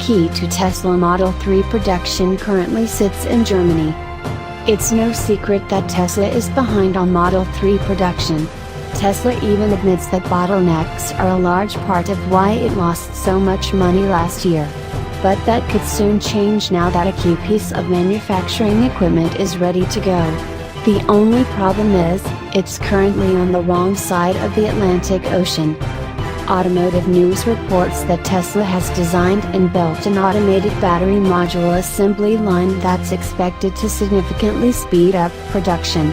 key to Tesla Model 3 production currently sits in Germany. It's no secret that Tesla is behind on Model 3 production. Tesla even admits that bottlenecks are a large part of why it lost so much money last year. But that could soon change now that a key piece of manufacturing equipment is ready to go. The only problem is, it's currently on the wrong side of the Atlantic Ocean. Automotive News reports that Tesla has designed and built an automated battery module assembly line that's expected to significantly speed up production.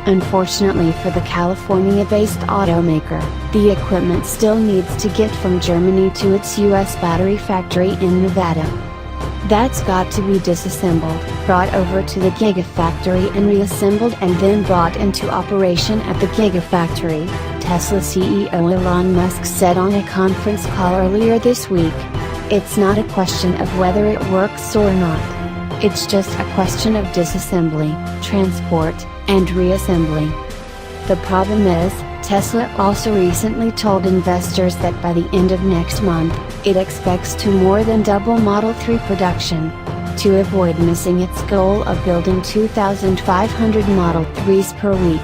Unfortunately for the California-based automaker, the equipment still needs to get from Germany to its US battery factory in Nevada. That's got to be disassembled, brought over to the gigafactory and reassembled and then brought into operation at the gigafactory, Tesla CEO Elon Musk said on a conference call earlier this week. It's not a question of whether it works or not. It's just a question of disassembly, transport, and reassembly. The problem is, Tesla also recently told investors that by the end of next month, it expects to more than double Model 3 production. To avoid missing its goal of building 2,500 Model 3s per week,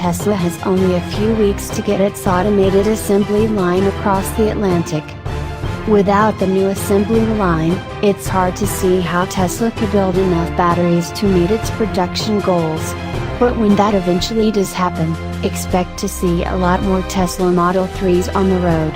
Tesla has only a few weeks to get its automated assembly line across the Atlantic. Without the new assembly line, it's hard to see how Tesla could build enough batteries to meet its production goals. But when that eventually does happen, expect to see a lot more Tesla Model 3s on the road.